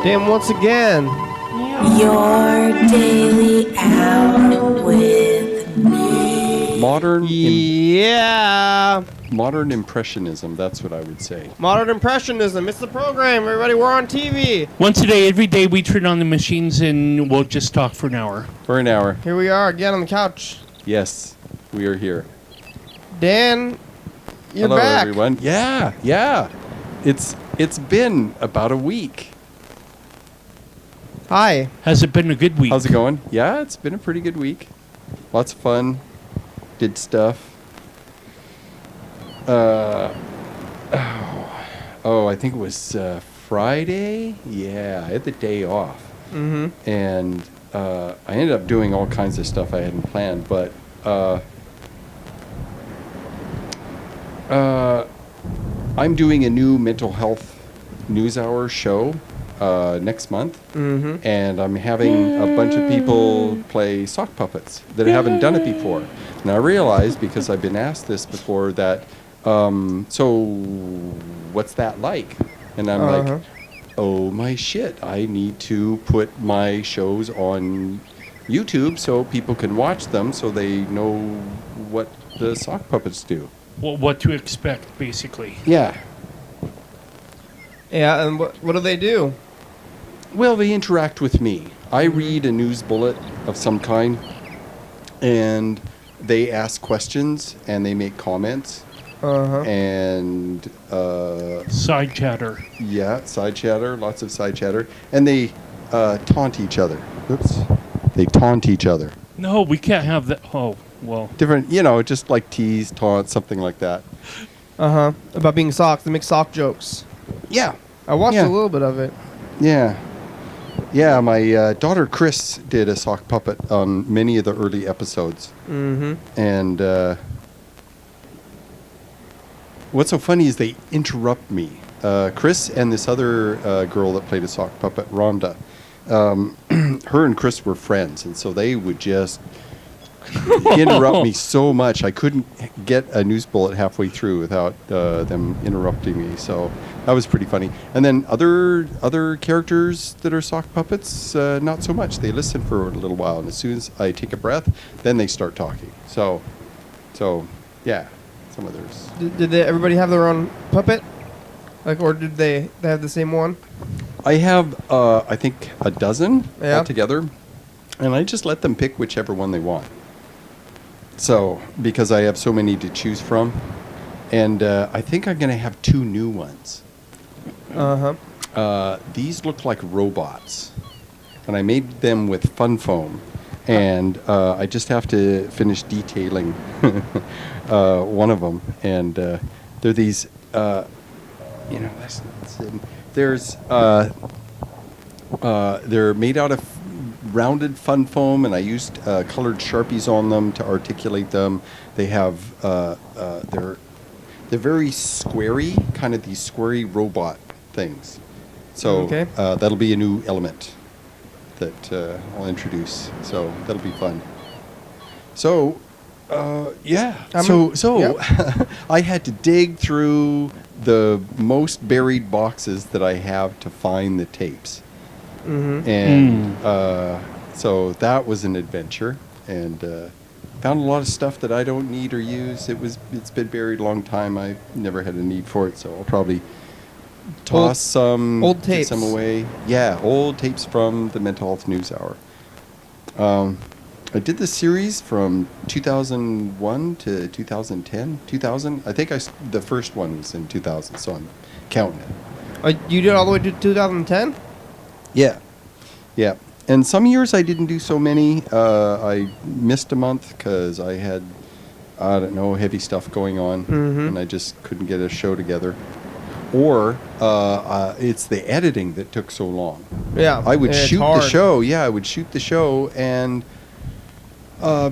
Dan once again. Your daily out with me. Modern impressionism, that's what I would say. Modern impressionism. It's the program, everybody. We're on TV. Once a day, every day, we turn on the machines and we'll just talk for an hour. For an hour. Here we are again on the couch. Yes, we are here. Dan, you're Hello, back. everyone. Yeah. It's been about a week. Hi. Has it been a good week? How's it going? Yeah, it's been a pretty good week. Lots of fun. Did stuff. I think it was Friday. Yeah, I had the day off. Mm-hmm. And I ended up doing all kinds of stuff I hadn't planned, but I'm doing a new mental health news hour show next month, and I'm having a bunch of people play sock puppets that haven't done it before. And I realized, because I've been asked this before, that so what's that like? And I'm like, oh my shit, I need to put my shows on YouTube so people can watch them so they know what the sock puppets do. Well, what to expect, basically. Yeah. Yeah, and what do they do? Well, they interact with me. I read a news bullet of some kind, and they ask questions, and they make comments. And side chatter. Yeah, side chatter, lots of side chatter. And they taunt each other. Oops. They taunt each other. No, we can't have that. Oh, well. Different, just like tease, taunt, something like that. About being socks. They make sock jokes. Yeah. I watched a little bit of it. Yeah. Yeah, my daughter Chris did a sock puppet on many of the early episodes. And what's so funny is they interrupt me. Chris and this other girl that played a sock puppet, Rhonda, her and Chris were friends, and so they would just interrupt me so much. I couldn't get a news bullet halfway through without them interrupting me. So that was pretty funny. And then other characters that are sock puppets, not so much. They listen for a little while, and as soon as I take a breath, then they start talking. So yeah, some others. Did everybody have their own puppet? Or did they have the same one? I have, I think, a dozen altogether, and I just let them pick whichever one they want. So, because I have so many to choose from, and I think I'm going to have 2 new ones. These look like robots, and I made them with fun foam, and I just have to finish detailing one of them, and they're these, they're made out of rounded fun foam, and I used colored Sharpies on them to articulate them. They have they're very squarey, kind of these squarey robot things. So that'll be a new element that I'll introduce. So that'll be fun. So yeah. I had to dig through the most buried boxes that I have to find the tapes. And so that was an adventure, and found a lot of stuff that I don't need or use. It's been buried a long time. I've never had a need for it, so I'll probably toss some old tapes. Some away. Yeah, old tapes from the Mental Health News Hour. I did this series from 2001 to 2010. 2000. I think the first one was in 2000, so I'm counting it. You did all the way to 2010? Yeah. And some years I didn't do so many. I missed a month because I had, heavy stuff going on, and I just couldn't get a show together. Or it's the editing that took so long. Yeah, I would shoot hard. the show. Yeah, I would shoot the show, and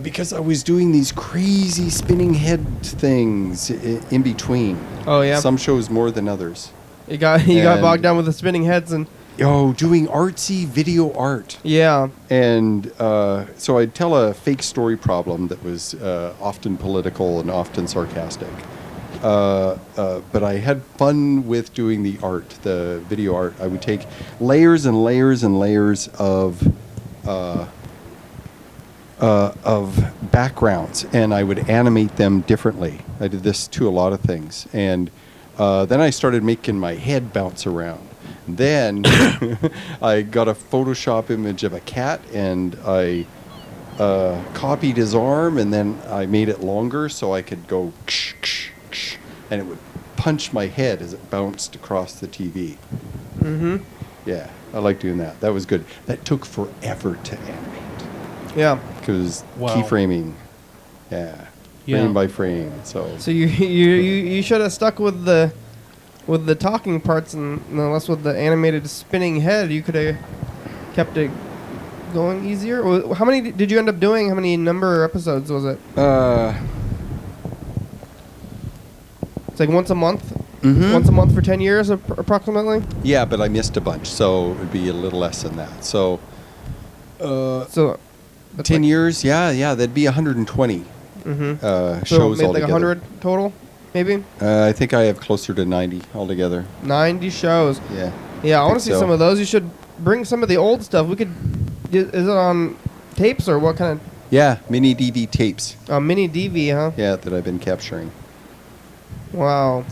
because I was doing these crazy spinning head things in between. Oh yeah. Some shows more than others. You got bogged down with the spinning heads and. Doing artsy video art. Yeah. And so I'd tell a fake story problem that was often political and often sarcastic. but I had fun with doing the art, the video art. I would take layers and layers and layers of backgrounds, and I would animate them differently. I did this to a lot of things, and then I started making my head bounce around. Then I got a Photoshop image of a cat, and I copied his arm, and then I made it longer so I could go ksh, ksh, ksh, and it would punch my head as it bounced across the TV. Mm-hmm. Yeah, I like doing that. That was good. That took forever to animate. Yeah. Because Wow. keyframing, yeah, frame by frame. So So you should have stuck with the talking parts and less with the animated spinning head. You could have kept it going easier. How many did you end up doing? How many number episodes was it? It's like once a month. Mhm. Once a month for 10 years, approximately. yeah, but I missed a bunch, so it would be a little less than that. So So. that's 10 like- years, yeah, that'd be 120 Mhm. shows So maybe like altogether. 100 total, maybe I think I have closer to 90 altogether. 90 shows. Yeah. Yeah, I want think to see so. some of those. You should bring some of the old stuff. We could. Is it on tapes or what kind Yeah, mini DV tapes. of mini DV? Huh? Yeah, that I've been capturing. Wow.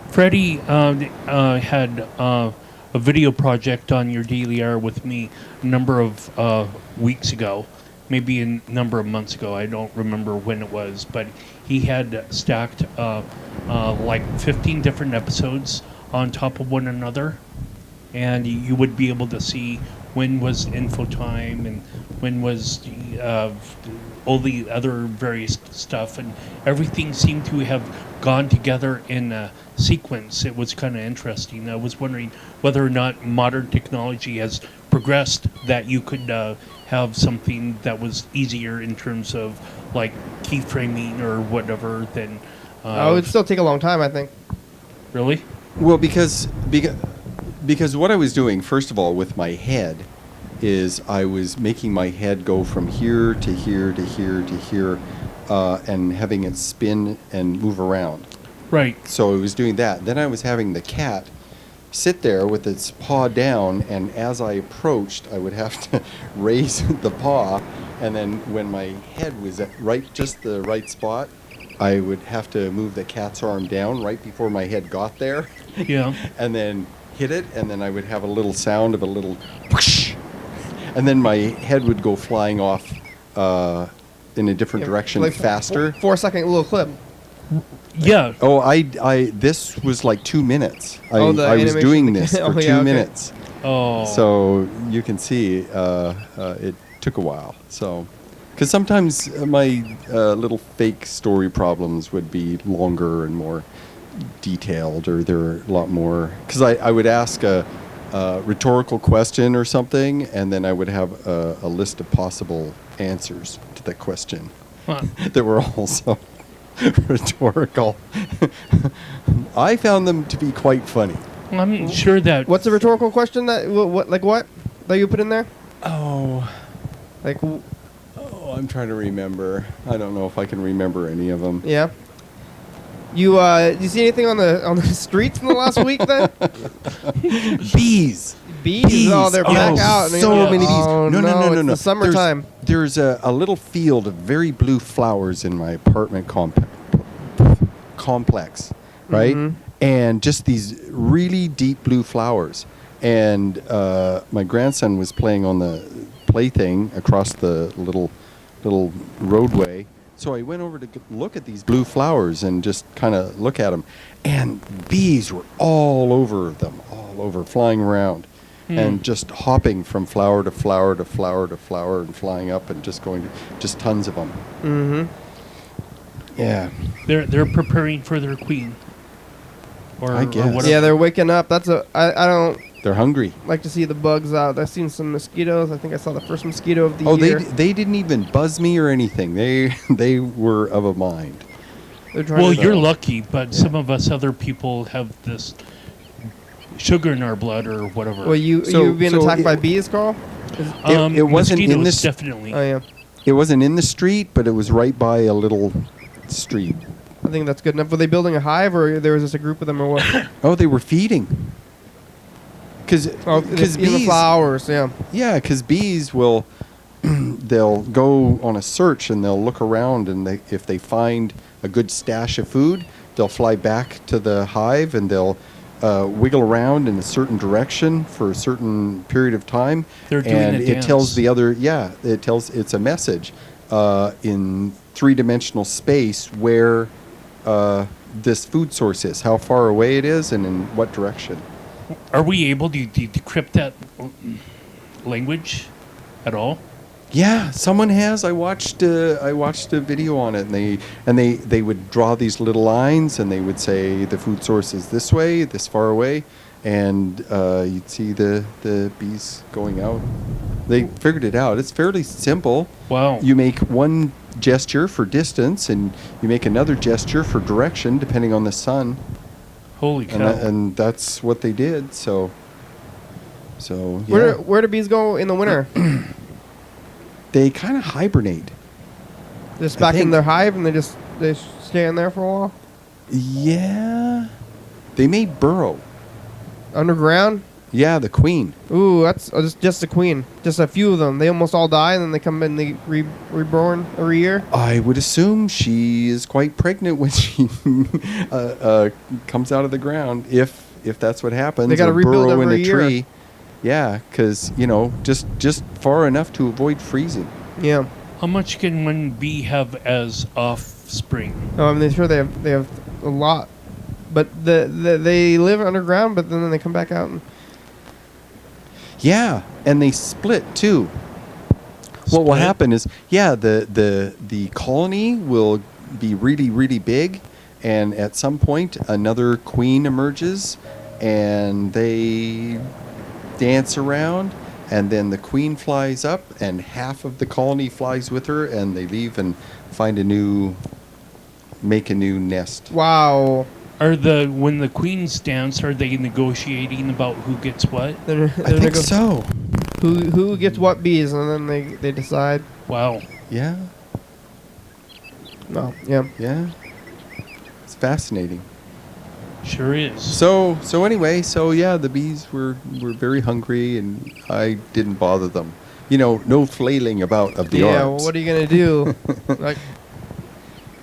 Freddie had a video project on your Daily Hour with me a number of weeks ago, maybe a number of months ago. I don't remember when it was, but he had stacked like 15 different episodes on top of one another, and you would be able to see when was info time and when was all the other various stuff, and everything seemed to have gone together in a sequence. It was kind of interesting. I was wondering whether or not modern technology has progressed that you could have something that was easier in terms of like keyframing or whatever than It would still take a long time, I think. really. Well, because what I was doing, first of all, with my head, is I was making my head go from here to here to here to here, and having it spin and move around. Right. So I was doing that. Then I was having the cat sit there with its paw down, and as I approached, I would have to raise the paw, and then when my head was at just the right spot, I would have to move the cat's arm down right before my head got there, Yeah. and then hit it, and then I would have a little sound of a little whoosh, and then my head would go flying off in a different direction Like faster. 4-second little clip. Yeah. Oh, this was like 2 minutes. I Oh, the was animation. doing this Oh, for yeah, 2 okay. minutes. Oh. So you can see it took a while. So, because sometimes my little fake story problems would be longer and more detailed, or they're a lot more. Because I would ask a rhetorical question or something, and then I would have a list of possible answers to that question Huh. that were also rhetorical. I found them to be quite funny. I'm sure that. What's a rhetorical question that what that you put in there? Oh, Like I'm trying to remember. I don't know if I can remember any of them. yeah. You see anything on the streets in the last week then? Bees. Bees? Oh, they're back out. So many bees. Oh, No. It's the summertime. There's a little field of very blue flowers in my apartment complex, right? Mhm. And just these really deep blue flowers. And my grandson was playing on the plaything across the little roadway. So I went over to look at these blue flowers and just kind of look at them. And bees were all over them, flying around. And just hopping from flower to flower to flower to flower and flying up and just going to just tons of them. Mm-hmm. Yeah. They're preparing for their queen. Or, I guess. Or whatever. Yeah, they're waking up. I don't They're hungry. like to see the bugs out. I've seen some mosquitoes. I think I saw the first mosquito of the Oh, year. they didn't even buzz me or anything. They were of a mind. They're trying Well, to- you're lucky, but some of us other people have this sugar in our blood or whatever. Well, you being so attacked it- by bees, Carl? it wasn't in mosquitoes, this- definitely. Oh yeah. It wasn't in the street, but it was right by a little street. I think that's good enough. Were they building a hive, or there was just a group of them, or what? Oh, they were feeding. Because bees, flowers, yeah. Yeah, because bees will, they'll go on a search and they'll look around, and if they find a good stash of food, they'll fly back to the hive and they'll wiggle around in a certain direction for a certain period of time. They're doing and a it dance. tells the other, it's a message in three-dimensional space where this food source is, how far away it is, and in what direction. Are we able to decrypt that language at all? Yeah, someone has. I watched a video on it, and they would draw these little lines, and they would say the food source is this way, this far away, and you'd see the bees going out. They figured it out. It's fairly simple. Wow. You make one gesture for distance, and you make another gesture for direction, depending on the sun. Holy cow. And that's what they did. So yeah. Where do bees go in the winter? They kind of hibernate. Just I back in think- their hive, and they stay in there for a while? Yeah. They may burrow. Underground? Yeah, the queen. Ooh, that's just the queen. Just a few of them. They almost all die, and then they come in, they reborn every year. I would assume she is quite pregnant when she comes out of the ground, if that's what happens. They gotta or rebuild burrow in every a year. tree. Yeah, because just far enough to avoid freezing. Yeah. How much can one bee have as offspring? Oh, I mean, sure they have a lot, but they live underground, but then they come back out. And Yeah, and they split too. What will Split? happen is, the colony will be really, really big, and at some point another queen emerges, and they dance around, and then the queen flies up, and half of the colony flies with her, and they leave and make a new nest. wow, When the queens dance, are they negotiating about who gets what? they're I think so. Who gets what bees, and then they decide. Wow. Yeah, No, yeah. yeah. It's fascinating. Sure is. So anyway, the bees were very hungry, and I didn't bother them. No flailing about of the Yeah, arms. well, what are you gonna do? Like,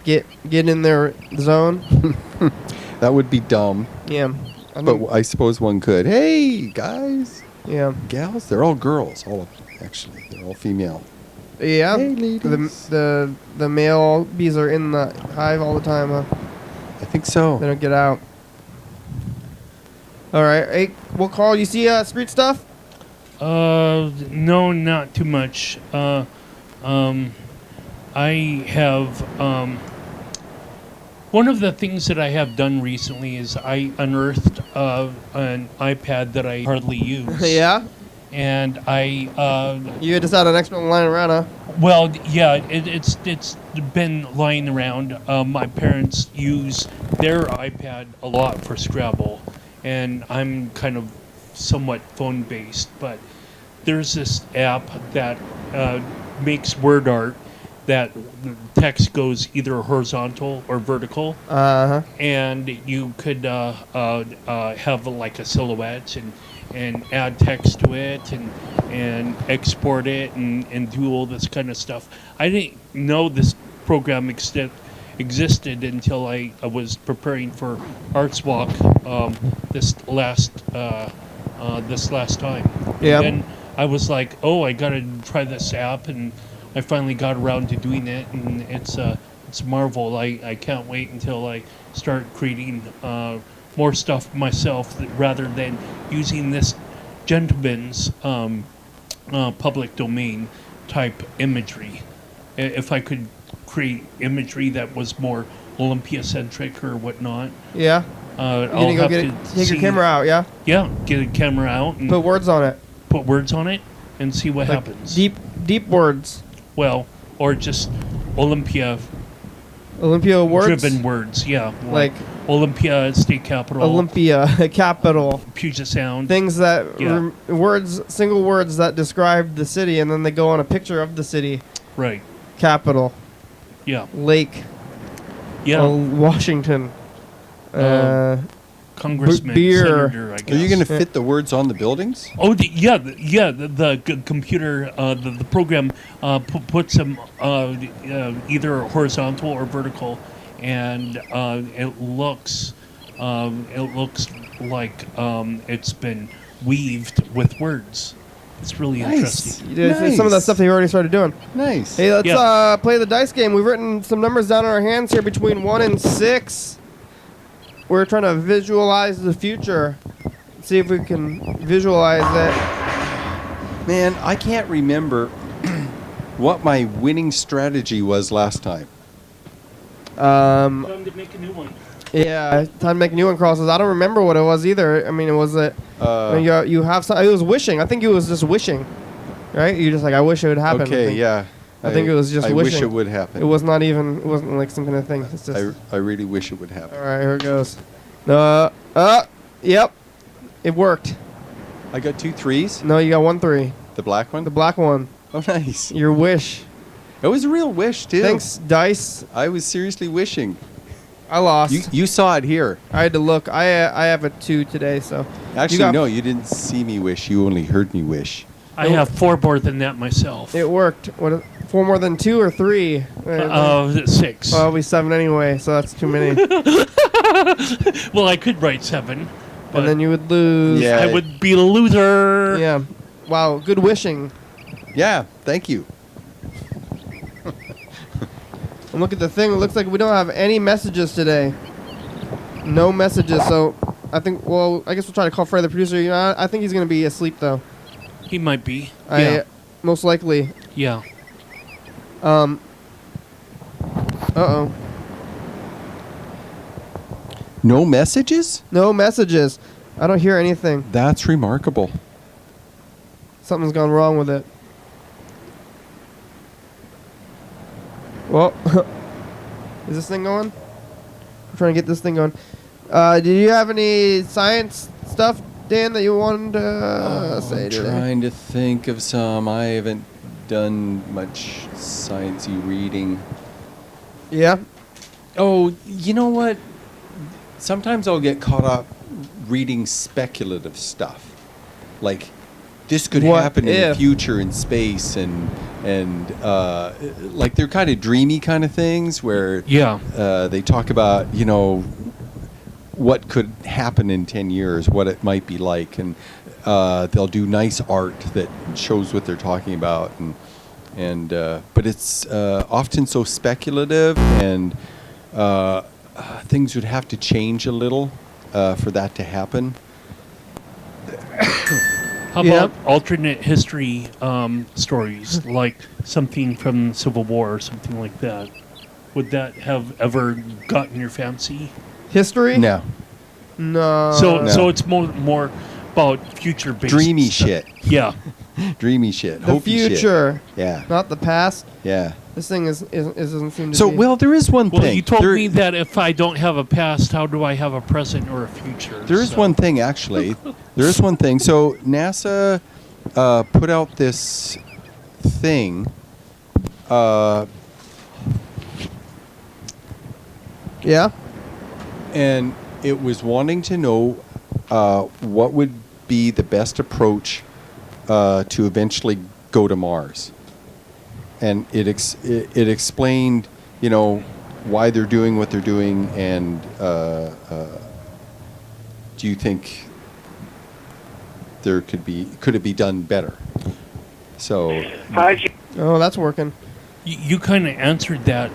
get in their zone? That would be dumb, Yeah. but I suppose one could. Hey, guys, Yeah. gals, they're all girls. All of them, actually, they're all female. Yeah. Hey, ladies. The male bees are in the hive all the time, huh? I think They so. don't get out. All right. Hey, we'll call. You see street stuff? No, not too much. I have, one of the things that I have done recently is I unearthed an iPad that I hardly use. Yeah. And You just had an expert lying around, huh? well, yeah, it's been lying around. My parents use their iPad a lot for Scrabble, and I'm kind of somewhat phone-based, but there's this app that makes word art that text goes either horizontal or vertical, Uh huh. and you could have like a silhouette and add text to it and export it and do all this kind of stuff. I didn't know this program existed until I was preparing for Arts Walk this last time. Yeah. And then I was like, oh, I gotta try this app, and I finally got around to doing it, and it's a marvel. I can't wait until I start creating more stuff myself rather than using this gentleman's public domain type imagery. If I could create imagery that was more Olympia-centric or whatnot, Yeah. I'll You have gonna to go take see, your camera out, yeah? Yeah, get a camera out and Put words on it. put words on it and see what Like happens. Deep words. Well, or just Olympia Olympia words. driven words, yeah. Like Olympia State Capitol, Olympia capital. Puget Sound. Things that Yeah. single words that describe the city, and then they go on a picture of the city. Right. Capital. Yeah. Lake. Yeah. Washington. Congressman, beer. senator, I guess. Are you going to fit the words on the buildings? Oh, the computer, the program puts them either horizontal or vertical, and it looks like it's been weaved with words. It's really interesting. You did some of that stuff that you already started doing. Nice. Hey, let's play the dice game. We've written some numbers down in our hands here between 1 and 6. We're trying to visualize the future. See if we can visualize it. Man, I can't remember what my winning strategy was last time. Time to make a new one. Yeah, time to make a new one crosses. I don't remember what it was either. I mean, it was you have some. It was wishing. I think it was just wishing, right? You just like, I wish it would happen. Okay, yeah. I think it was just I wishing. wish it would happen. It was not even. It wasn't like some kind of thing. It's just. I really wish it would happen. All right, here it goes. Yep, it worked. I got 2 3s. No, you got 1 3. The black one? The black one. Oh, nice. Your wish. It was a real wish, too. Thanks, dice. I was seriously wishing. I lost. You saw it here. I had to look. I have a 2 today, so. Actually, no, you didn't see me wish. You only heard me wish. I have 4 more than that myself. It worked. What? 4 more than 2 or 3? 6. Well, it'll be 7 anyway, so that's too many. Well, I could write 7. And then you would lose. Yeah. I would be a loser. Yeah. Wow, good wishing. Yeah, thank you. And look at the thing. It looks like we don't have any messages today. No messages, so I think, well, I guess we'll try to call Fred the producer. You know, I think he's going to be asleep, though. He might be. Most likely. Yeah. Uh-oh. No messages? No messages. I don't hear anything. That's remarkable. Something's gone wrong with it. Well, is this thing going? I'm trying to get this thing going. Did you have any science stuff, Dan, that you wanted to say I'm today? trying to think of some. I haven't done much science-y reading. Yeah? Oh, you know what? Sometimes I'll get caught up reading speculative stuff. Like, this could What happen in the if? future in space, and like they're kind of dreamy kind of things where they talk about, you know, what could happen in 10 years, what it might be like, and they'll do nice art that shows what they're talking about, but it's often so speculative, and things would have to change a little for that to happen. How about alternate history stories, like something from the Civil War or something like that? Would that have ever gotten your fancy? History? No. No. So it's more about future-based Dreamy stuff. shit. Yeah. Dreamy shit. The Hopey future. Shit. Yeah. Not the past. Yeah. This thing doesn't seem to So, be. well, there is one Well, thing. you told me that if I don't have a past, how do I have a present or a future? There is one thing, actually. There is one thing. So NASA put out this thing. Yeah? And it was wanting to know what would be the best approach to eventually go to Mars. And it explained, you know, why they're doing what they're doing, and do you think could it be done better? So. Oh, that's working. You kind of answered that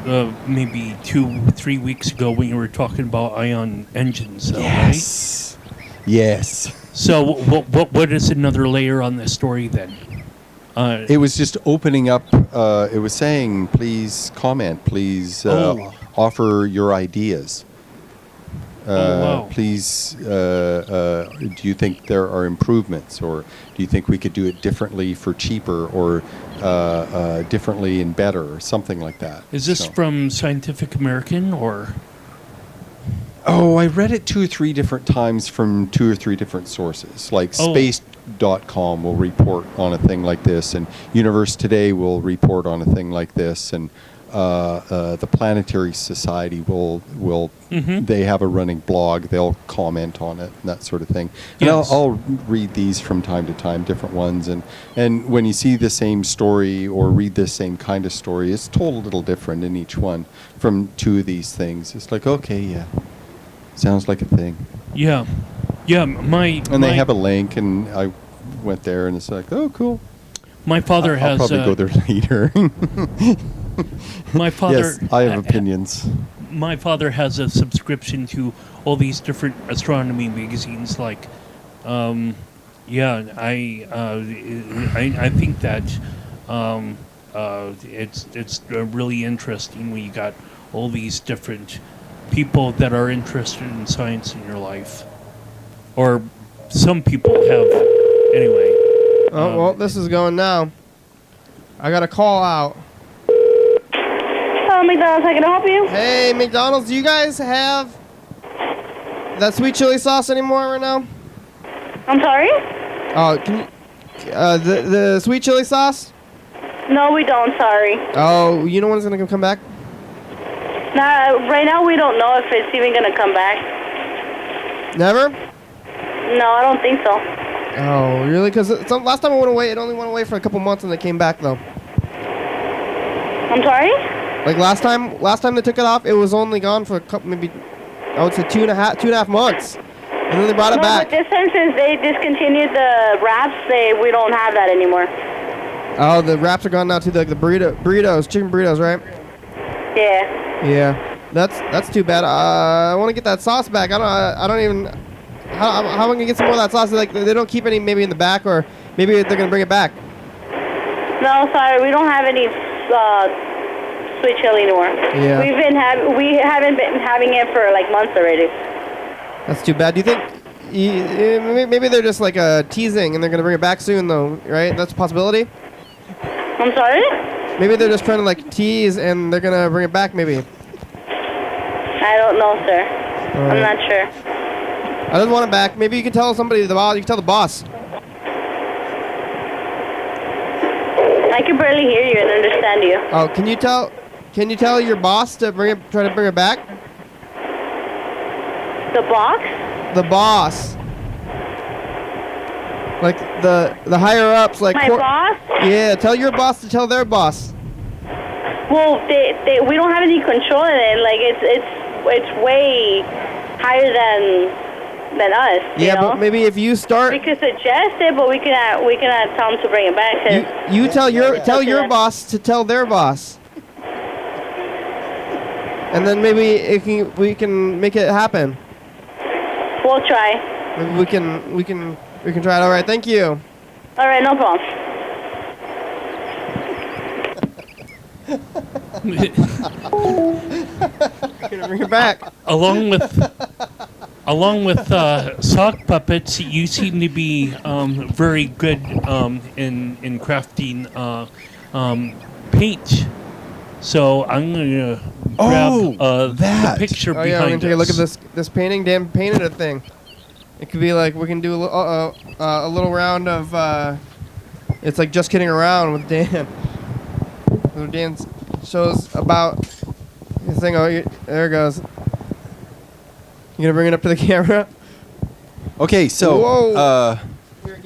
maybe 2-3 weeks ago when you were talking about ion engines, though, Yes. right? Yes. So what is another layer on this story then? It was just opening up. It was saying, please comment. Please offer your ideas. Wow. Please, do you think there are improvements, or do you think we could do it differently for cheaper, or differently and better, or something like that? Is this from Scientific American or? Oh, I read it 2 or 3 different times from 2 or 3 different sources. Like space.com will report on a thing like this, and Universe Today will report on a thing like this, and the Planetary Society will they have a running blog. They'll comment on it and that sort of thing. And Yes. I'll read these from time to time, different ones. And when you see the same story or read the same kind of story, it's told a little different in each one from two of these things. It's like, okay, yeah, sounds like a thing. Yeah. And they have a link, and I went there, and it's like, oh, cool. My father I'll has. probably go there later. My father. Yes, I have opinions. My father has a subscription to all these different astronomy magazines. Like, I think that it's really interesting when you got all these different people that are interested in science in your life, or some people have. Anyway. Oh, well, this is going now. I got a call out. Hello, McDonald's. How can I help you? Hey, McDonald's, do you guys have that sweet chili sauce anymore right now? I'm sorry? Oh, can you, the sweet chili sauce? No, we don't. Sorry. Oh, you know when it's gonna come back? Nah, right now we don't know if it's even gonna come back. Never? No, I don't think so. Oh, really? Because last time it went away, it only went away for a couple months and it came back though. I'm sorry? Like last time they took it off, it was only gone for a couple, maybe I would say two and a half months, and then they brought it No, back. but this time since they discontinued the wraps, we don't have that anymore. Oh, the wraps are gone now too. Like the burritos, chicken burritos, right? Yeah. Yeah, that's too bad. I want to get that sauce back. I don't even. How am I gonna get some more of that sauce? Like they don't keep any maybe in the back, or maybe they're gonna bring it back. No, sorry, we don't have any sweet chili anymore. Yeah. We haven't been having it for like months already. That's too bad. Do you think maybe they're just like teasing and they're gonna bring it back soon though, right? That's a possibility. I'm sorry? Maybe they're just trying to like tease and they're gonna bring it back maybe. I don't know, sir. All I'm right. not sure. I just want it back. Maybe you can tell somebody, the boss. You can tell the boss. I can barely hear you and understand you. Oh, can you tell your boss to try to bring it back? The box? The boss. Like the higher ups, like My boss? Yeah, tell your boss to tell their boss. Well, we don't have any control in it. Like it's way higher than us. Yeah, you know? but maybe if you start, We could suggest it, but we cannot tell them to bring it back. 'Cause you tell your boss to tell their boss, and then maybe we can make it happen. We'll try. Maybe we can try it. All right, thank you. All right, no problem. Gonna bring it back. Along with sock puppets, you seem to be very good in crafting paint. So I'm gonna grab that. the picture Oh behind yeah, I'm gonna take a look at us. this painting. Dan painted a thing. It could be like we can do a little round of. It's like just kidding around with Dan. So Dan shows about his thing. Oh, there it goes. You gonna bring it up to the camera? Okay, so Whoa. Here,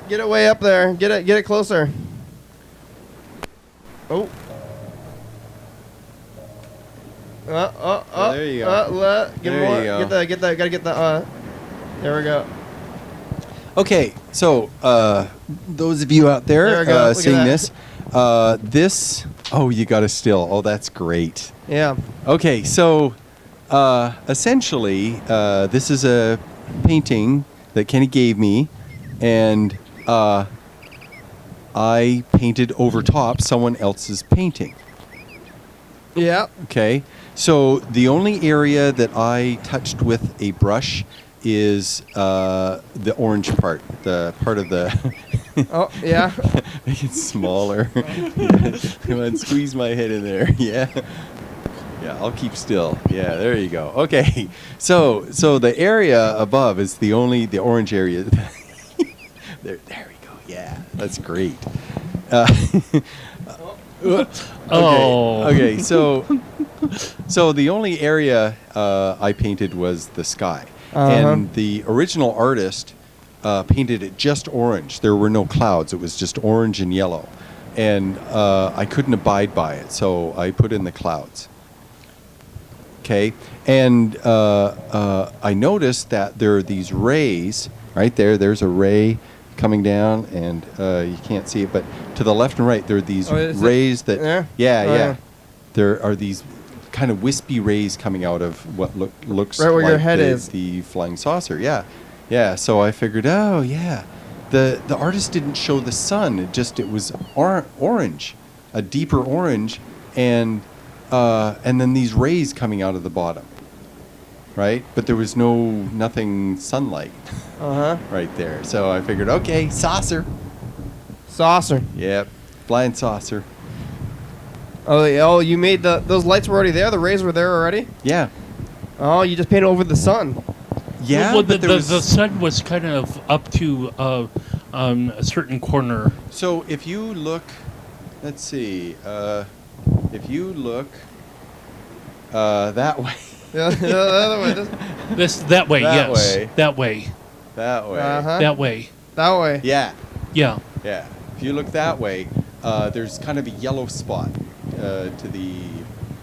get it way up there. Get it closer. Oh. There you go. Get There more. you go. Gotta get the. There we go. okay, so those of you out There there we go. Look at seeing that. this, oh, you got a still. Oh, that's great. Yeah. Okay, so essentially, this is a painting that Kenny gave me, and I painted over top someone else's painting. Yeah. Okay, so the only area that I touched with a brush is the orange part, the part of the. Oh yeah. Make it smaller. Come on, squeeze my head in there. Yeah. Yeah, I'll keep still. Yeah, there you go. Okay, so the area above is the orange area. there we go. Yeah, that's great. Oh. Okay. So the only area I painted was the sky, and the original artist painted it just orange. There were no clouds. It was just orange and yellow, and I couldn't abide by it, so I put in the clouds. Okay, and I noticed that there are these rays right there. There's a ray coming down, and you can't see it, but to the left and right, there are these rays that. Yeah. There are these kind of wispy rays coming out of what looks right where like your head is. the flying saucer. Yeah. So I figured, the artist didn't show the sun. It was orange, a deeper orange, and then these rays coming out of the bottom, right? But there was nothing sunlight right there. So I figured, okay, saucer. Yep, flying saucer. Oh, you made those lights were already there? The rays were there already? Yeah. Oh, you just painted over the sun. Yeah, Well, but the there sun was kind of up to a certain corner. So if you look, let's see, if you look that way. Yeah, the other way. That way, That yes. way. That way. That way. That way. That way. Yeah. Yeah. Yeah. If you look that way, there's kind of a yellow spot to the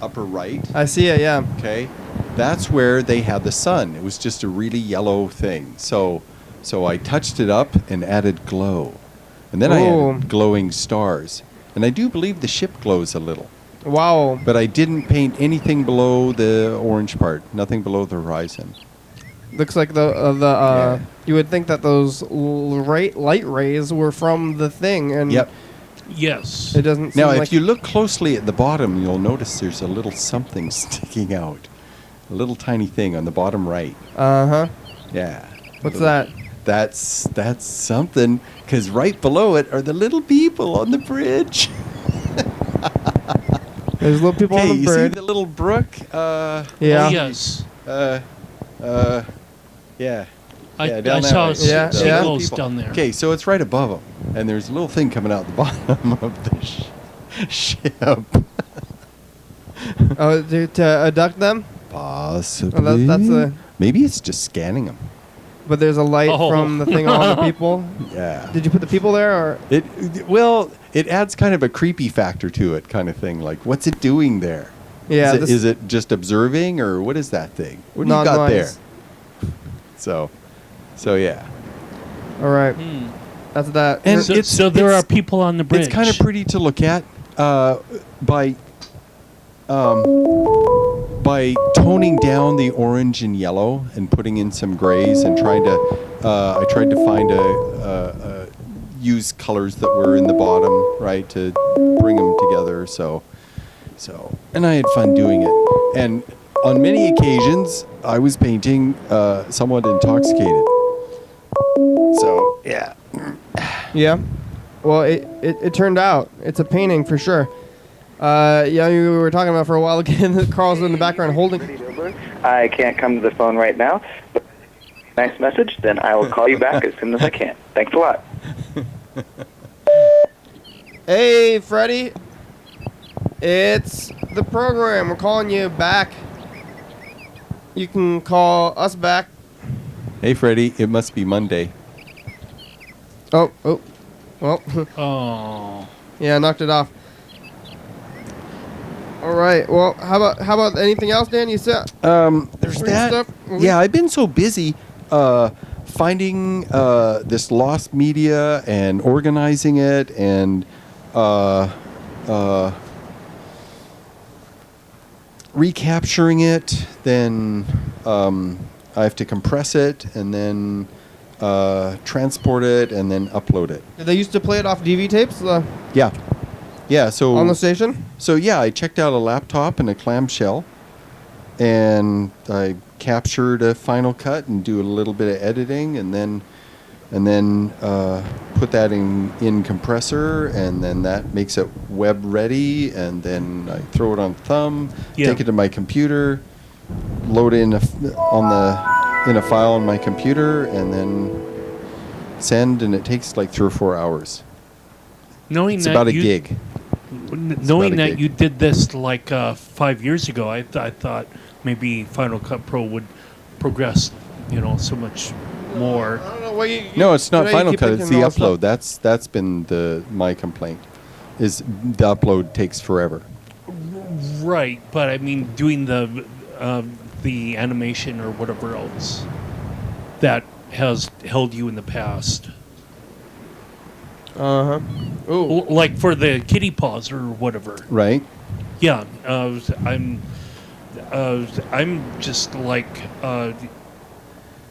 upper right. I see it, yeah. Okay. That's where they had the sun. It was just a really yellow thing. So I touched it up and added glow. And then I Ooh. added glowing stars. And I do believe the ship glows a little. Wow. But I didn't paint anything below the orange part. Nothing below the horizon. Looks like you would think that those light rays were from the thing, and Yep. Yes. it doesn't seem Now, like if you look closely at the bottom, you'll notice there's a little something sticking out. A little tiny thing on the bottom right. Yeah. What's that? That's something, because right below it are the little people on the bridge. There's little people on Okay, the you see bridge. the little brook? Yeah. Oh, yes. Yeah. I down that saw way. Yeah, The yeah. little seagulls people. down there. Okay, so it's right above them, and there's a little thing coming out the bottom of the ship. Oh, to abduct them? Possibly. that's a- Maybe it's just scanning them. But there's a light Oh. from the thing on the people. Yeah. Did you put the people there, or? It adds kind of a creepy factor to it, kind of thing. Like, what's it doing there? Yeah. Is it just observing, or what is that thing? What do you got Non-noise. there? So yeah. All right. That's that. And So there are people on the bridge. It's kind of pretty to look at by toning down the orange and yellow and putting in some grays and trying to I tried to find use colors that were in the bottom, right, to bring them together. So and I had fun doing it. And on many occasions I was painting somewhat intoxicated. So yeah. Yeah. Well, it turned out. It's a painting for sure. Yeah, we were talking about for a while again. Carl's in the background holding. I can't come to the phone right now. But nice message. Then I will call you back as soon as I can. Thanks a lot. Hey, Freddie. It's the program. We're calling you back. You can call us back. Hey, Freddie, it must be Monday. Oh. Well, Oh. yeah, I knocked it off. All right. Well, how about anything else, Dan? You said There's that. stuff? Yeah, I've been so busy finding this lost media and organizing it and recapturing it. Then I have to compress it and then transport it and then upload it. Did they used to play it off DV tapes Yeah. So on the station? So yeah, I checked out a laptop and a clamshell, and I captured a Final Cut and do a little bit of editing, and then put that in compressor, and then that makes it web ready, and then I throw it on thumb, take it to my computer, load it in a file on my computer, and then send, and it takes like 3 or 4 hours. Knowing It's that about a you, gig. Knowing about a that gig. you did this like 5 years ago, I thought maybe Final Cut Pro would progress, so much more. I don't know what you. No, it's not today you Final keep Cut. It's the thinking all stuff. upload. That's been my complaint. Is the upload takes forever. Right, but I mean doing the animation or whatever else that has held you in the past. Uh huh. Ooh. Like for the kitty paws or whatever. Right. Yeah, I'm just like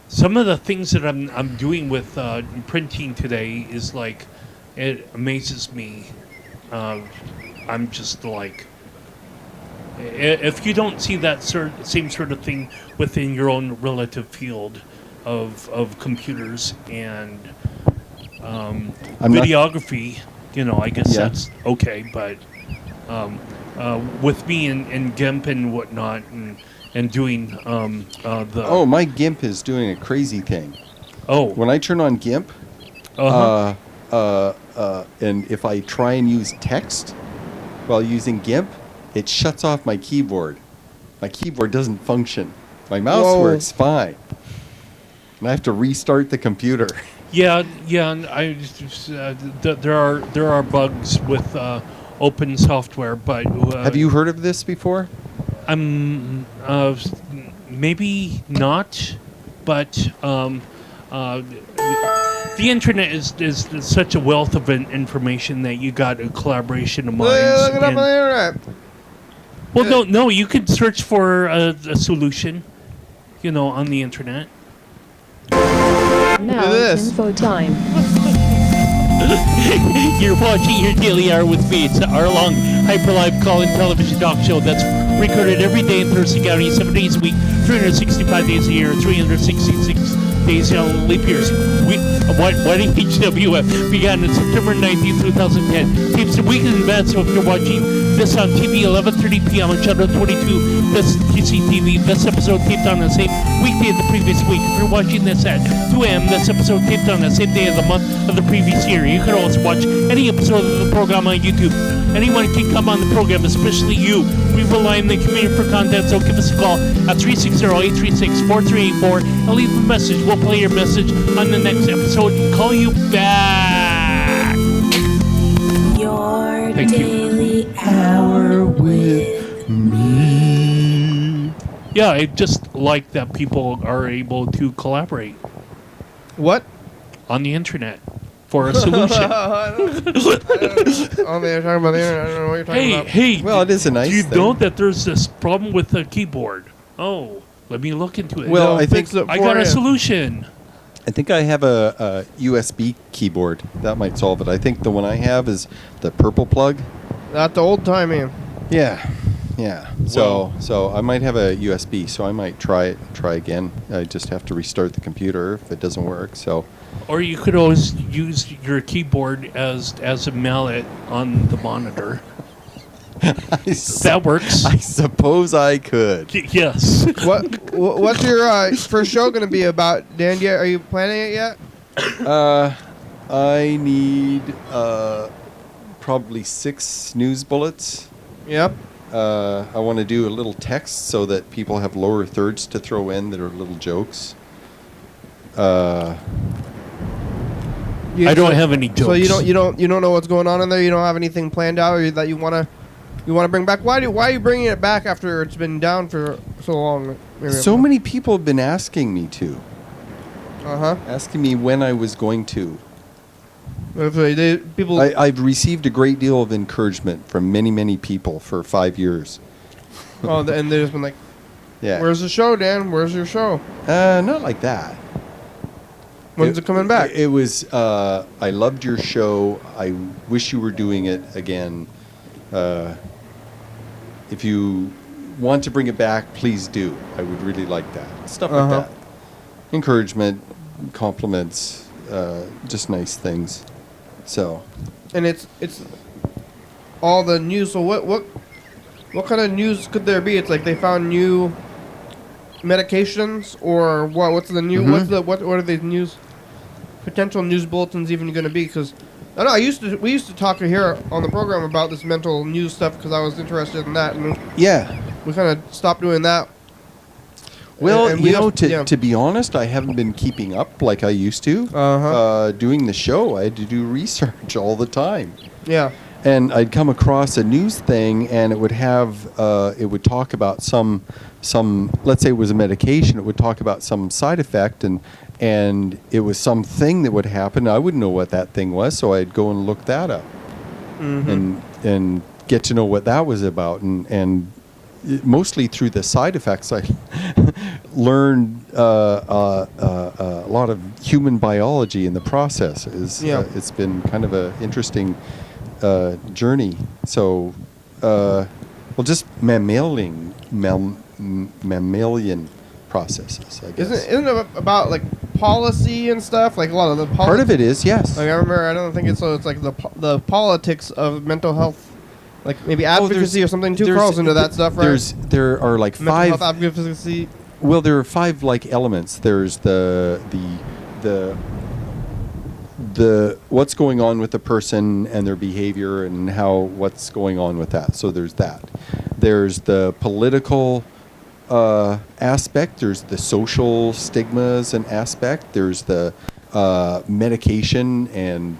some of the things that I'm doing with printing today is like it amazes me. I'm just like, if you don't see that same sort of thing within your own relative field of computers and videography, I guess that's okay. But with me and GIMP and whatnot, and doing the My GIMP is doing a crazy thing. oh When I turn on GIMP, and if I try and use text while using GIMP, it shuts off my keyboard. My keyboard doesn't function. My mouse Whoa. works fine. And I have to restart the computer. yeah, and I there are bugs with open software, but Have you heard of this before? I'm maybe not, but the internet is such a wealth of information that you got a collaboration of minds. Look it up on the internet. Well, no, you could search for a solution, on the internet. Now this. it's info time. You're watching your Daily Hour with me. It's our long hyper-live call-in television talk show that's recorded every day in Thurston County, 7 days a week, 365 days a year, 366 days in leap years. YDHWM began on September 19, 2010. Tapes a week in advance, so if you're watching this on TV, 11:30 p.m. on Channel 22, this TCTV, this episode taped on the same weekday of the previous week. If you're watching this at 2 a.m., this episode taped on the same day of the month of the previous year. You can also watch any episode of the program on YouTube. Anyone can come on the program, especially you. We rely on the community for content, so give us a call at 360-836-4384 and leave a message. We'll play your message on the next episode and call you back. Your Thank you. daily hour with Me. Yeah, I just like that people are able to collaborate What? on the internet for a solution. Oh, they're talking about the internet. I don't know what you're talking about. hey, Well, it is a nice do you thing. know that there's this problem with the keyboard? Oh, let me look into it. Well, They'll I think fix it I for got a you. solution. I think I have a USB keyboard. That might solve it. I think the one I have is the purple plug. Not the old timey. Yeah. So I might have a USB, so I might try again. I just have to restart the computer if it doesn't work. So Or you could always use your keyboard as a mallet on the monitor. That works. I suppose I could. Yes. What's your first show going to be about, Dan? Are you planning it yet? I need probably 6 news bullets. Yep. I want to do a little text so that people have lower thirds to throw in that are little jokes. I don't have any jokes. So you don't know what's going on in there. You don't have anything planned out or that you want to bring back. Why are you bringing it back after it's been down for so long? So many people have been asking me to. Asking me when I was going to. People. I've received a great deal of encouragement from many, many people for 5 years. And they've just been like, Yeah. "Where's the show, Dan? Where's your show? Not like that. When's it coming back?" It was, I loved your show. I wish you were doing it again. If you want to bring it back, please do. I would really like that. Stuff like that. Encouragement, compliments, just nice things. So. And it's all the news. So what kind of news could there be? It's like they found new medications, or what? What's the new? What are these potential news bulletins even going to be? Because I know. We used to talk here on the program about this mental news stuff because I was interested in that, and Yeah. we kind of stopped doing that. Well, And we to be honest, I haven't been keeping up like I used to. Doing the show, I had to do research all the time. Yeah. And I'd come across a news thing, and it would have, it would talk about some, let's say it was a medication, it would talk about some side effect, and it was something that would happen. I wouldn't know what that thing was, so I'd go and look that up, and get to know what that was about, and mostly through the side effects, I learned a lot of human biology in the process. It's been kind of an interesting journey. So, just mammalian processes, I guess. Isn't it about like policy and stuff? Like a lot of the Part of it is, yes. Like I remember, I don't think it's so. It's like the politics of mental health, like maybe advocacy or something too. Crawls into that stuff, right? There are like mental five health advocacy. Well, there are five like elements. There's the what's going on with the person and their behavior and what's going on with that. So there's that. There's the political aspect. There's the social stigmas and aspect. There's the medication and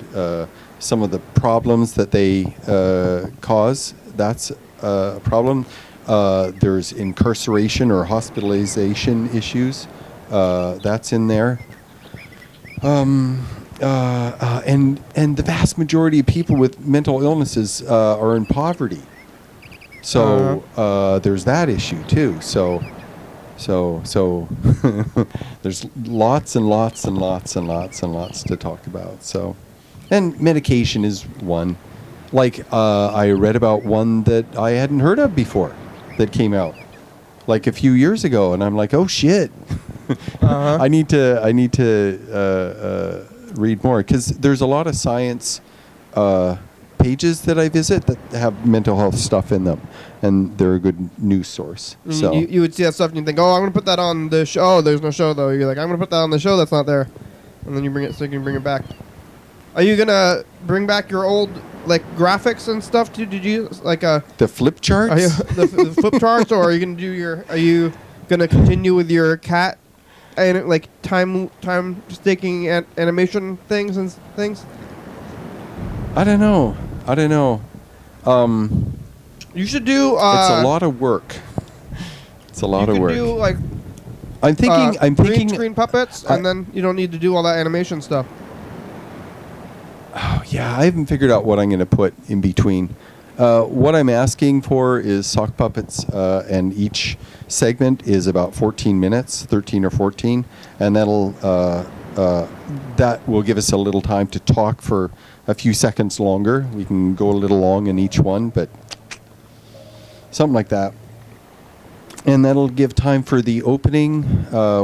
some of the problems that they cause. That's a problem. There's incarceration or hospitalization issues. That's in there. And the vast majority of people with mental illnesses are in poverty. So there's that issue too. So there's lots and lots and lots and lots and lots to talk about. So, and medication is one. Like I read about one that I hadn't heard of before that came out like a few years ago, and I'm like, oh shit. I need to read more because there's a lot of science pages that I visit that have mental health stuff in them, and they're a good news source. So you would see that stuff and you think, oh, I'm going to put that on the show. Oh, there's no show though. You're like, I'm going to put that on the show that's not there, and then you bring it so you can bring it back. Are you going to bring back your old like graphics and stuff too? Did you like the flip charts? Are you, the flip charts, or are you going to do Are you going to continue with your cat? And like time staking animation things and things. I don't know. You should do. It's a lot of work. It's a lot of work. You could do like. I'm thinking. Green screen puppets, and then you don't need to do all that animation stuff. Oh yeah, I haven't figured out what I'm going to put in between. What I'm asking for is sock puppets, and each segment is about 14 minutes, 13 or 14, and that will give us a little time to talk for a few seconds longer. We can go a little long in each one, but something like that. And that'll give time for the opening,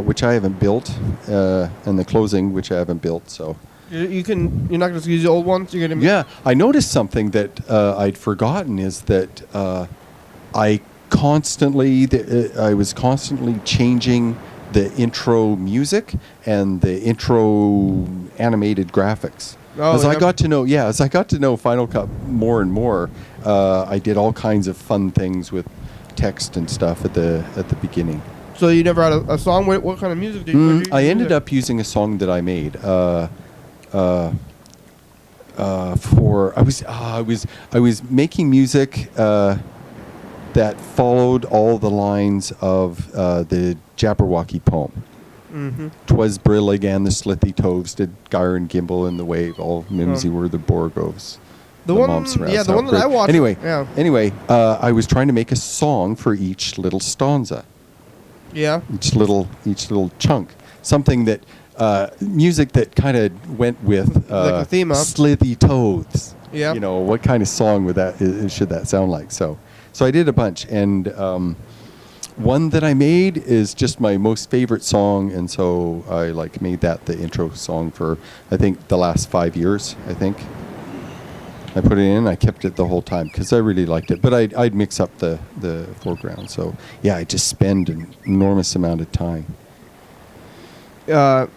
which I haven't built, and the closing, which I haven't built. So. You're not going to use the old ones? You're gonna Yeah, I noticed something that I'd forgotten is that I was constantly changing the intro music and the intro animated graphics. As I got to know Final Cut more and more, I did all kinds of fun things with text and stuff at the beginning. So you never had a song? What kind of music did you use? I ended up using a song that I made. I was making music that followed all the lines of the Jabberwocky poem. Mm-hmm. 'Twas brillig and the slithy toves did gyre and gimble in the wave. All mimsy were the borgoves. The one that I watched. Anyway, I was trying to make a song for each little stanza. Yeah. Each little chunk. Something that. Music that kind of went with like a theme of slithy toves. Yeah. You know, what kind of song should that sound like? So I did a bunch, and one that I made is just my most favorite song, and so I made that the intro song for I think the last 5 years. I think I put it in. I kept it the whole time because I really liked it. But I'd mix up the foreground. So yeah, I just spend an enormous amount of time. The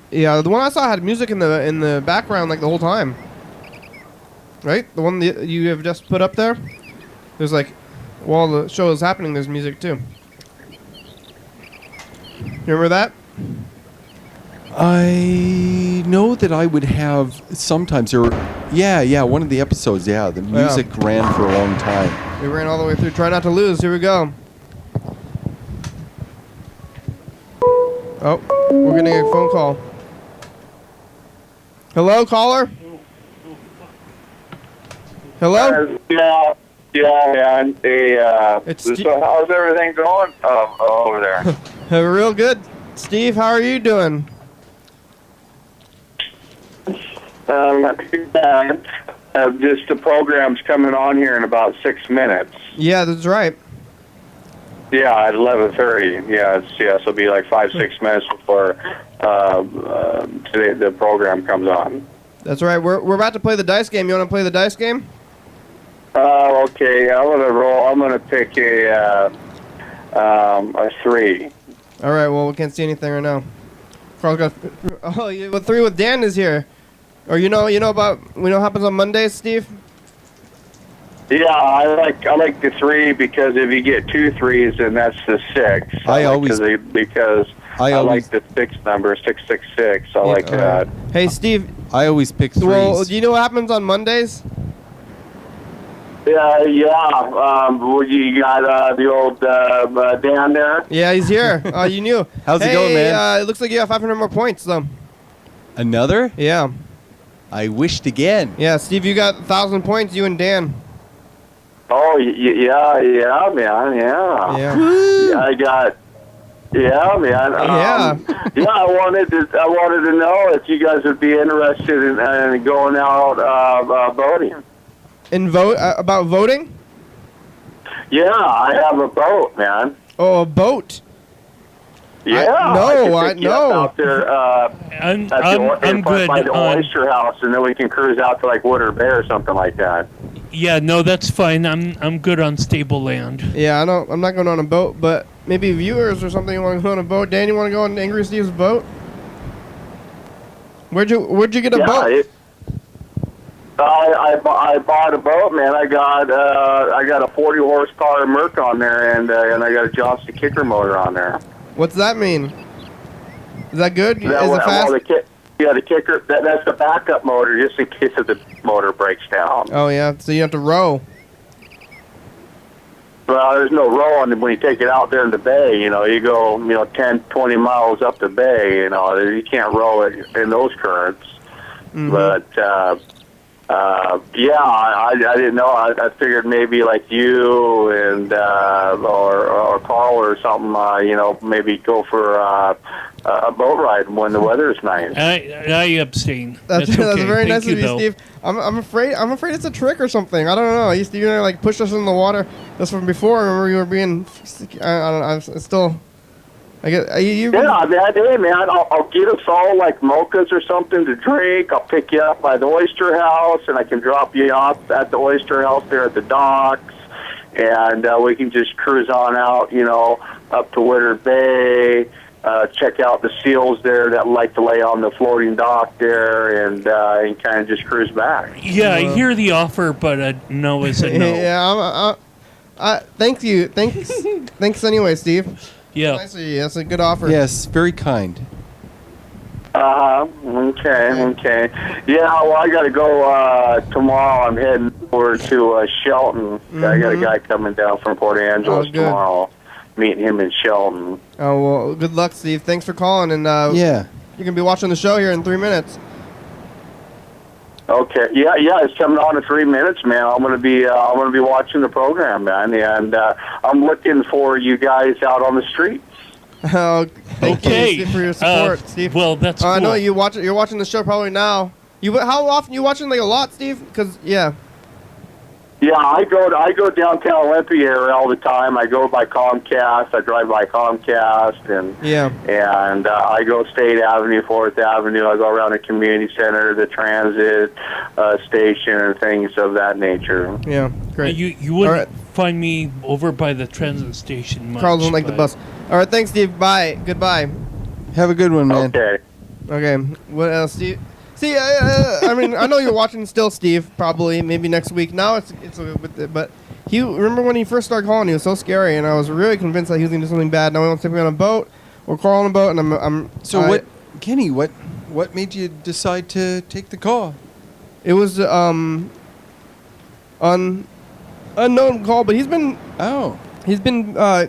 one I saw had music in the background like the whole time. right? The one that you have just put up there. There's like, while the show is happening, there's music too. You remember that? I know that I would have sometimes, or one of the episodes, the music ran for a long time. We ran all the way through. Try not to lose. Here we go. Oh, we're getting a phone call. Hello, caller? Hello? Yeah, man. It's So how's everything going over there? Real good. Steve, how are you doing? Not too bad. Just the program's coming on here in about 6 minutes. Yeah, that's right. Yeah, at 11:30. Yeah, it'll be like 5-6 minutes before today the program comes on. That's right. We're about to play the dice game. You want to play the dice game? Okay. I'm gonna roll. I'm gonna pick a 3. All right. Well, we can't see anything right now. Carl's got. Oh, yeah, 3 with Dan is here. Or we know what happens on Mondays, Steve? Yeah, I like the 3 because if you get 2 3s, then that's the 6. I like the 6 number, 666. I like that. Hey, Steve. I always pick 3s. Well, do you know what happens on Mondays? Yeah. You got the old Dan there? Yeah, he's here. You knew. How's it going, man? It looks like you have 500 more points, though. Another? Yeah. I wished again. Yeah, Steve, you got 1,000 points, you and Dan. Oh, yeah, man, yeah. Yeah. I got. Yeah, man. I wanted to know if you guys would be interested in going out voting. About voting? Yeah, I have a boat, man. Oh, a boat. Yeah. I know. Out there, I'm good. By the Oyster House, and then we can cruise out to like Woodard Bay or something like that. Yeah, no, that's fine. I'm good on stable land. Yeah, I know. I'm not going on a boat, but maybe viewers or something want to go on a boat. Dan, you want to go on Angry Steve's boat? Where'd you get a boat? I bought a boat, man. I got a 40 horsepower Merc on there, and I got a Johnson kicker motor on there. What's that mean? Is that good? Is it fast? The kicker. That's the backup motor, just in case if the motor breaks down. Oh yeah, so you have to row. Well, there's no rowing when you take it out there in the bay. You go 10, 20 miles up the bay. You can't row it in those currents. Mm-hmm. But I didn't know. I figured maybe like you and or Carl or something. Maybe go for a boat ride when the weather's nice. I abstain. That's okay. very nice of you, though. Steve. I'm afraid it's a trick or something. I don't know. You're gonna like push us in the water. That's from before. I remember you were being. I don't know. I'm still. I get you. Yeah, man. Hey, man. I'll get us all like mochas or something to drink. I'll pick you up by the Oyster House, and I can drop you off at the Oyster House there at the docks, and we can just cruise on out. Up to Woodard Bay. Check out the seals there that like to lay on the floating dock there, and kind of just cruise back. Yeah, I hear the offer, but no is a no. Yeah, thank you. Thanks anyway, Steve. Yeah. Nice of you. That's a good offer. Yes, very kind. Okay. Yeah, well, I got to go tomorrow. I'm heading over to Shelton. Mm-hmm. I got a guy coming down from Port Angeles tomorrow. Meeting him in Shelton. Oh, well, good luck, Steve. Thanks for calling. And you're going to be watching the show here in 3 minutes. Okay. Yeah, it's coming on in 3 minutes, man. I'm gonna be watching the program, man, and I'm looking for you guys out on the streets. Oh, thank you for your support, Steve. Well, that's cool. I know you're watching the show probably now. How often you watching? Like a lot, Steve? Because Yeah, I go downtown Olympia area all the time. I go by Comcast. I drive by Comcast, and I go State Avenue, 4th Avenue. I go around the community center, the transit station, and things of that nature. Yeah, great. You wouldn't find me over by the transit station much. Carl doesn't like the bus. All right, thanks, Steve. Bye. Goodbye. Have a good one, man. Okay. Okay. What else, Steve? See, I mean, I know you're watching still, Steve. Probably, maybe next week. Now it's but he remember when he first started calling. He was so scary, and I was really convinced that he was going to do something bad. Now he wants to be on a boat or crawl on a boat, and I'm. So what, Kenny? What made you decide to take the call? It was unknown call, but he's been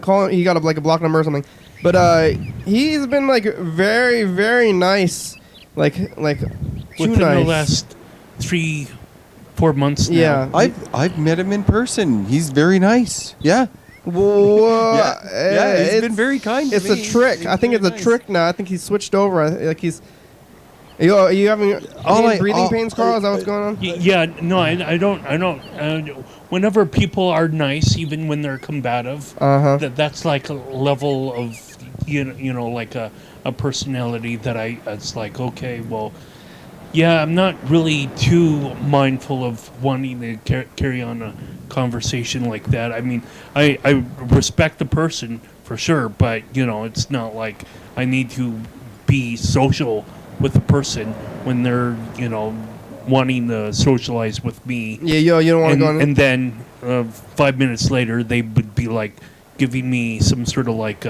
calling. He got a block number or something, but he's been like very, very nice, like too Within nice. the last 3-4 months now. Yeah, I've met him in person. He's very nice. Yeah. Well, He's been very kind. It's to a me. trick. I think it's a trick now. I think he's switched over. Like he's. Are you having any breathing pains, Carl? Is that what's going on? Yeah, no, I don't. Whenever people are nice, even when they're combative, that's like a level of, like a personality that it's like, okay, well, yeah, I'm not really too mindful of wanting to carry on a conversation like that. I mean, I respect the person for sure, but, it's not like I need to be social with a person when they're, wanting to socialize with me. Yeah, you don't want to go on. And then 5 minutes later, they would be like giving me some sort of like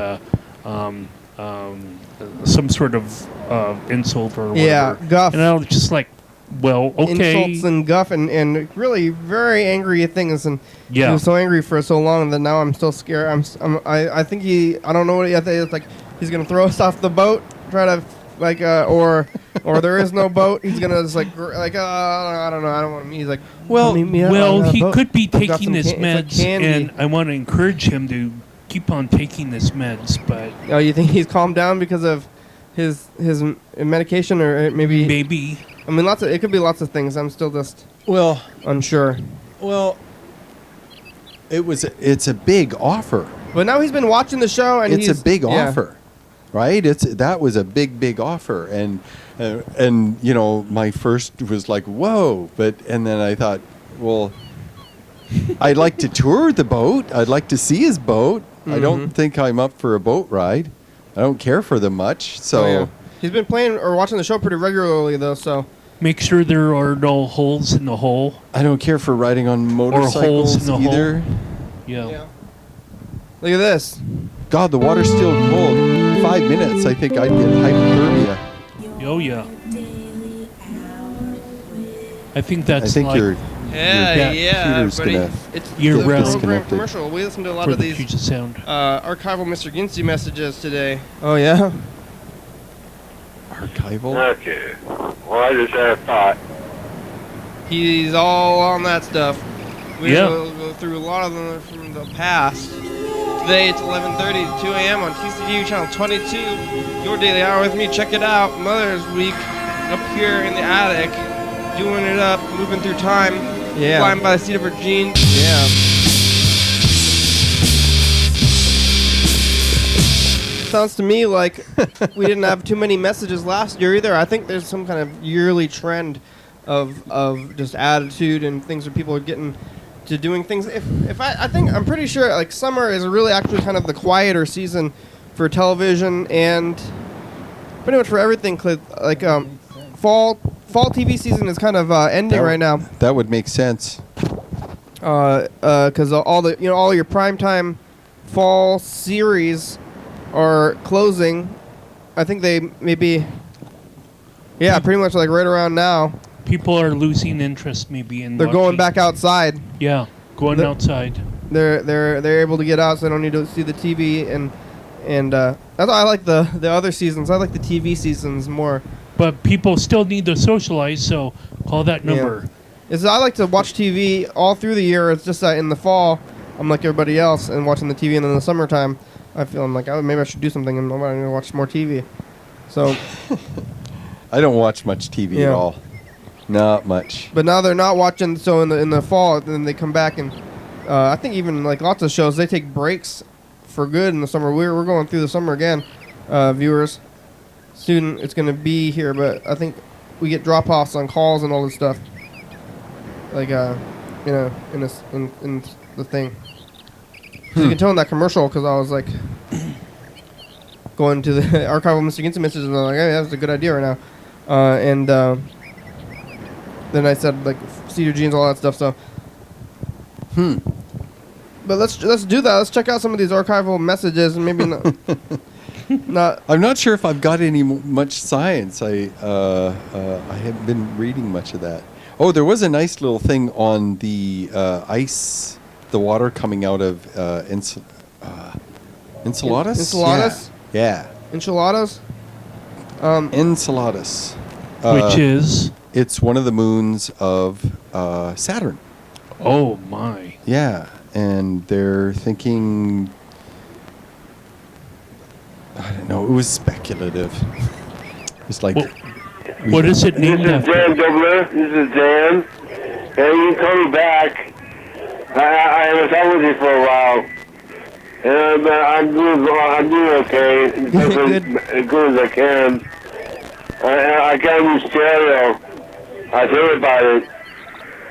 some sort of insult or whatever. Yeah, guff. And I was just like, well, okay. Insults and guff and really very angry things, and he was so angry for so long that now I'm still scared. I think I don't know what it's like. He's gonna throw us off the boat, try to or there is no boat. He's gonna just I don't know. I don't want to. He's like, he could be taking his meds, and I want to encourage him to keep on taking his meds. But you think he's calmed down because of his medication, or maybe? Maybe. I mean, it could be lots of things. I'm still just unsure. Well, it's a big offer. But now he's been watching the show, and it's a big offer. Right? That was a big offer, and my first was like, whoa, and then I thought, well, I'd like to tour the boat. I'd like to see his boat. Mm-hmm. I don't think I'm up for a boat ride. I don't care for them much. So he's been playing or watching the show pretty regularly though. So make sure there are no holes in the hull. I don't care for riding on motorcycles or holes in the either. Hull. Yeah. Look at this. God, the water's still cold. 5 minutes, I think I'd get hypothermia. Oh yeah. I think that's your computer's buddy. It's year round program commercial. We listen to a lot of these sound. Archival Mr. Gincy messages today. Oh yeah. Archival. Okay. Well, I just had a thought. He's all on that stuff. We'll go through a lot of them from the past. Today it's 11:30 to 2 a.m. on TCTV channel 22. Your daily hour with me. Check it out. Mother's Week up here in the attic, doing it up, moving through time. Yeah. Flying by the seat of her jeans. Yeah. Sounds to me like we didn't have too many messages last year either. I think there's some kind of yearly trend of just attitude and things that people are getting to doing things. I'm pretty sure like summer is really actually kind of the quieter season for television and pretty much for everything. Like fall TV season is kind of ending right now. That would make sense. Because all your primetime fall series are closing. I think they maybe pretty much like right around now. People are losing interest maybe in. They're going back outside. Yeah, going outside. They're able to get out, so they don't need to see the TV and that's why I like the other seasons. I like the TV seasons more. But people still need to socialize, so call that number. Yeah. I like to watch TV all through the year. It's just that in the fall, I'm like everybody else and watching the TV, and then in the summertime, I'm like maybe I should do something, and I'm going to watch more TV. So I don't watch much TV at all. Not much. But now they're not watching. So in the fall, then they come back, and I think even like lots of shows, they take breaks for good in the summer. We're going through the summer again, viewers. Soon it's going to be here, but I think we get drop-offs on calls and all this stuff. Like in the thing. So you can tell in that commercial because I was like going to the archival Mr. Ginson messages, and I'm like, hey, that's a good idea right now. Then I said like cedar jeans, all that stuff. So. But let's do that. Let's check out some of these archival messages and maybe not. I'm not sure if I've got any much science. I haven't been reading much of that. Oh, there was a nice little thing on the ice, the water coming out of Enceladus. Enceladus. Yeah. Enchiladas. Enceladus. Which is? It's one of the moons of Saturn. Oh my. Yeah, and they're thinking. I don't know. It was speculative. It's like. What is it named after? Dan Doubler. This is Dan. Hey, you can call me back. I was out with you for a while. And I'm doing okay. As good as I can. I got a new stereo. I heard about it.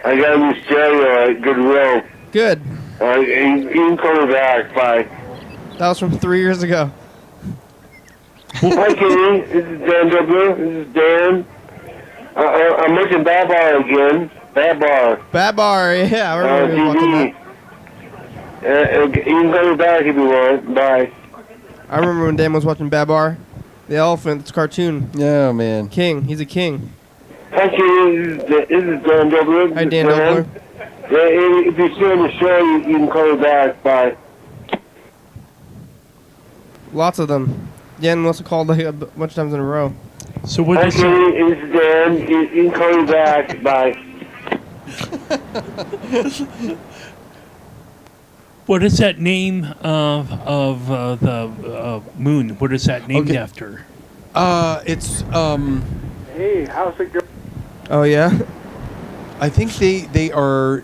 I got a new stereo at Goodwill. Good. You can call me back. Bye. That was from 3 years ago. Hi, Kitty. This is Dan Doubler. This is Dan. I'm watching Bad Bar again. Bad Bar. Bad Bar, yeah, I remember you watching TV. that. You can call me back if you want. Bye. I remember when Dan was watching Bad Bar. The elephant, it's a cartoon. Yeah, man. King, he's a king. Hi, Kitty. This is Dan Doubler. Hi, Dan Doubler. Yeah, if you see on the show, you can call me back. Bye. Lots of them. Dan must have called like a bunch of times in a row. So what Hi, is Kitty. This is Dan. You can call me back. Bye. What is that name of the moon? What is that named Okay. after? It's Hey, how's it going? Oh, yeah? I think they are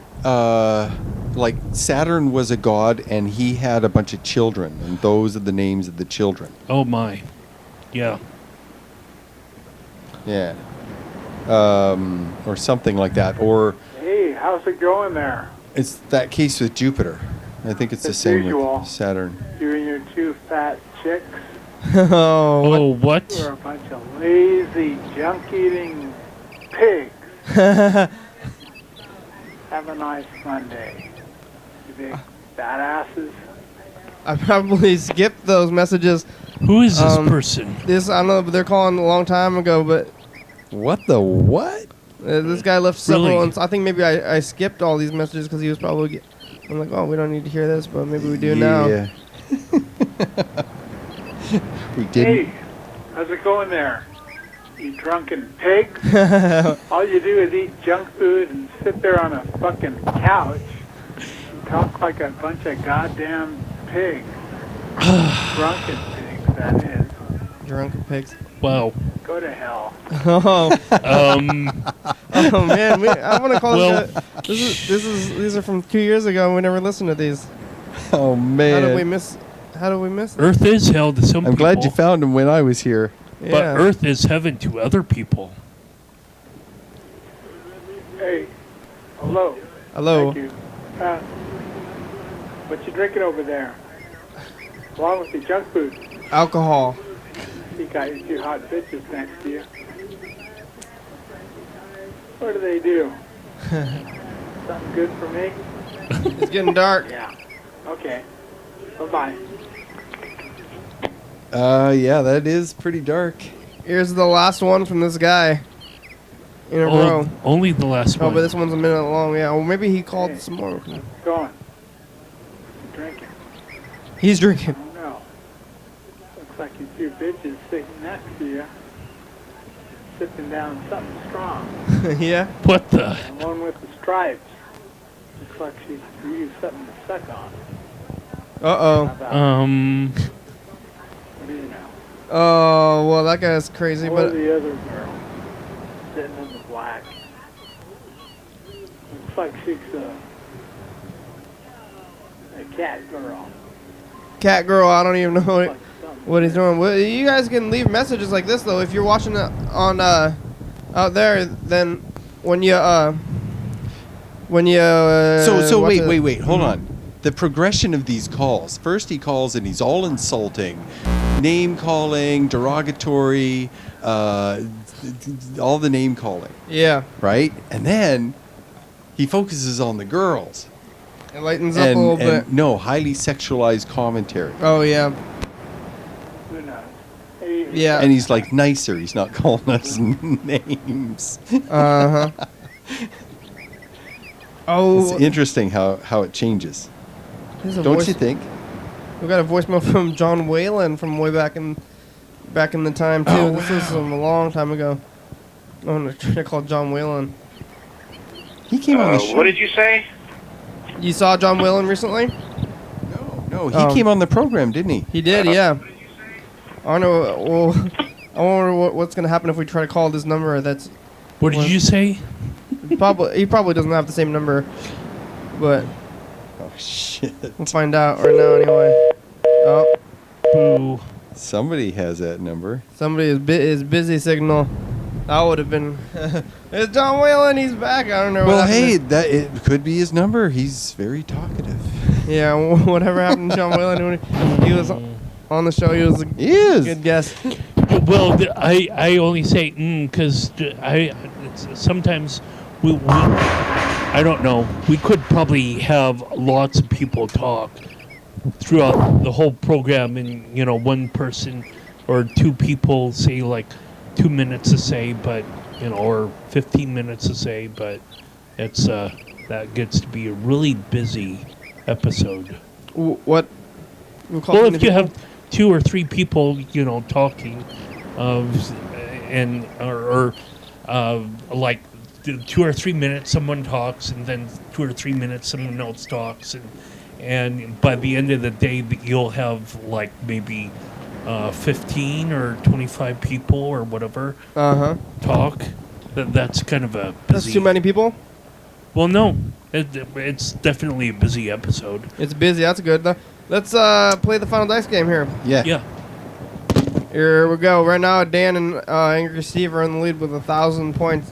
like Saturn was a god and he had a bunch of children, and those are the names of the children. Oh my. Yeah. Yeah. Or something like that. Or Hey, how's it going there? it's that case with Jupiter. I think it's the As same usual. with Saturn. You and your two fat chicks Oh, Oh, what? are a bunch of lazy, junk-eating pigs. Have a nice Monday, you big badasses. I probably skipped those messages. Who is this I person? don't know, but they're calling a long time ago, but What the what? this guy left several, Really? and I think maybe I skipped all these messages because he was probably. I'm like, oh, we don't need to hear this, but maybe we do now. Yeah. We didn't. Hey, how's it going there, you drunken pigs? All you do is eat junk food and sit there on a fucking couch and talk like a bunch of goddamn pigs. Drunken pigs, that is. Drunken pigs. Wow. Go to hell. Oh, Um, oh man, I want to call Well- this. These are from 2 years ago. And we never listened to these. Oh man. How did we miss? How did we miss? Earth is hell to some I'm people. glad you found him when I was here. Yeah. But Earth is heaven to other people. Hey, hello. Hello. Thank you. What you drinking over there? Along with your junk food. Alcohol. You got your two hot bitches next to you. What do they do? Something good for me? It's getting dark. Yeah. Okay. Bye-bye. Yeah, that is pretty dark. Here's the last one from this guy. In a row. Only the last Oh, one. but this one's a minute long. Yeah. Well, maybe he called Hey. some more. Going. Drinking. He's drinking. Oh, no. Looks like your two bitches sitting next to you. Sipping down something strong. Yeah. What the? The one with the stripes. Looks like she used something to suck on. Uh How oh. about Um, what do you know? Oh well, that guy's crazy. Or But the other girl sitting in the black. Looks like she's a cat girl. cat girl, I don't even know Like something. what he's doing. Well, you guys can leave messages like this though. If you're watching it on out there, then when you So watch wait, hold on. The progression of these calls. First he calls and he's all insulting, name calling, derogatory, all the name calling, Yeah. right? And then he focuses on the girls. It lightens up a little bit. No, highly sexualized commentary. Oh, yeah. Yeah. And he's like nicer. He's not calling us names. Uh-huh. Oh. It's interesting how it changes. Don't you think? We got a voicemail from John Whalen from way back in the time too. Oh, this was a long time ago. I'm gonna try to call John Whalen. He came on the show. What did you say? You saw John Whalen recently? No, he came on the program, didn't he? He did, yeah. I don't know. Well, I wonder what's gonna happen if we try to call this number. That's. What did you say? He probably doesn't have the same number, but Oh shit! we'll find out right now anyway. Oh, Boo. Somebody has that number. somebody is busy signal. That would have been. It's John Whalen. He's back. I don't know. Well, what happened hey, it could be his number. He's very talkative. Yeah, whatever happened to John Whalen when he was on the show, he was a He is. good guest. Well, I only say because sometimes we I don't know. We could probably have lots of people talk throughout the whole program, and one person or two people say like 2 minutes to say, but or 15 minutes to say, but it's that gets to be a really busy episode. What? Well, if you have 2 or 3 people, talking, and or like 2 or 3 minutes, someone talks, and then 2 or 3 minutes, someone else talks, and by the end of the day, you'll have like maybe 15 or 25 people or whatever talk. That's kind of a busy. That's too many people? Well, no, it's definitely a busy episode. It's busy. That's good. Let's play the final dice game here. Yeah. Yeah. Here we go. Right now, Dan and Angry Steve are in the lead with 1,000 points.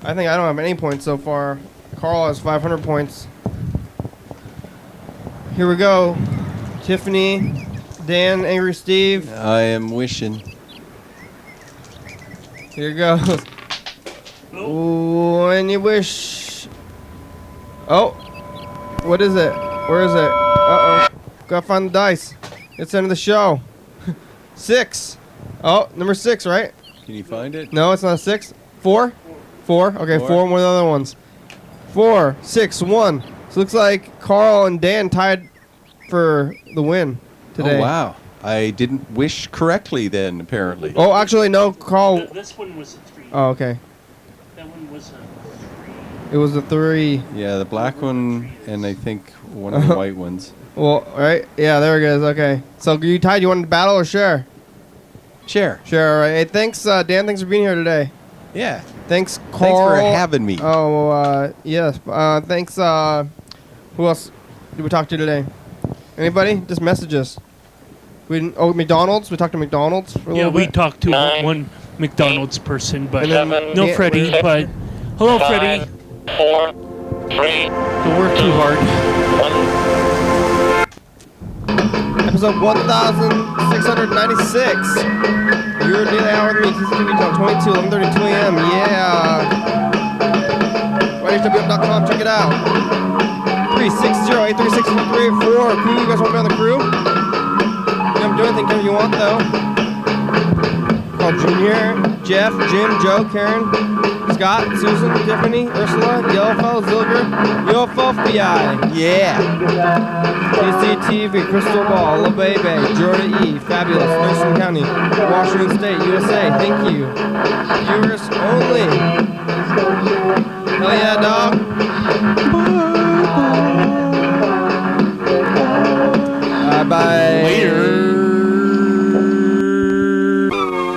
I think I don't have any points so far. Carl has 500 points. Here we go. Tiffany, Dan, Angry Steve. I am wishing. Here goes. When you wish. Oh. What is it? Where is it? Uh-oh. Gotta find the dice. It's the end of the show. 6. Oh, number 6, right? Can you find it? No, it's not a 6. 4? 4. Okay, 4 more than the other ones. 4, 6, 1. So it looks like Carl and Dan tied for the win today. Oh, wow. I didn't wish correctly then, apparently. Oh, actually, no, Carl. This one was a 3. Oh, okay. That one was a 3. It was a 3. Yeah, the black one and I think one of the white ones. Well, right? Yeah, there it goes. Okay. So you tied. You wanted to battle or share? Share. Share, all right. Hey, thanks, Dan. Thanks for being here today. Yeah. Thanks, Carl. Thanks for having me. Oh, yes. Thanks. Who else did we talk to today? Anybody? Just message us. McDonald's. We talked to McDonald's for a little bit. We talked to one McDonald's person, but And then no Dan- Freddie. But hello, Freddie. 4, 3, Don't work too hard. 1. Episode 1696. Your daily hour with me, TCTV till 22, 11:32 a.m. Yeah. YDHWM.com. Check it out. 360-836-4384. Crew, you guys want to be on the crew? You don't do anything you want, though. Call Junior, Jeff, Jim, Joe, Karen, Scott, Susan, Tiffany, Ursula, Yellowfell, Zilger, UFO FBI. Yeah. TCTV, Crystal Ball, La Bebe, Jordan E, Fabulous, Thurston County, Washington State, USA. Thank you. Viewers only. Hell yeah, dog. Bye-bye. Later.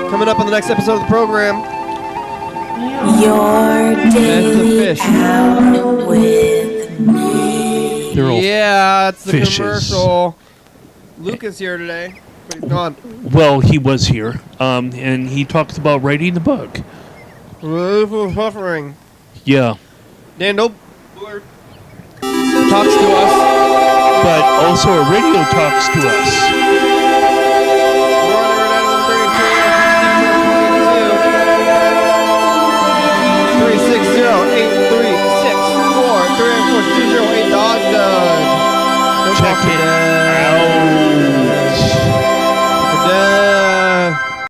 Coming up on the next episode of the program. Your That's the daily fish. hour with me. They're all Yeah, it's the fishes. commercial. Luke is here today, but he's gone. Well, he was here, and he talked about writing the book. Buffering. Yeah, Dan Dope talks to us. but also a radio talks to us.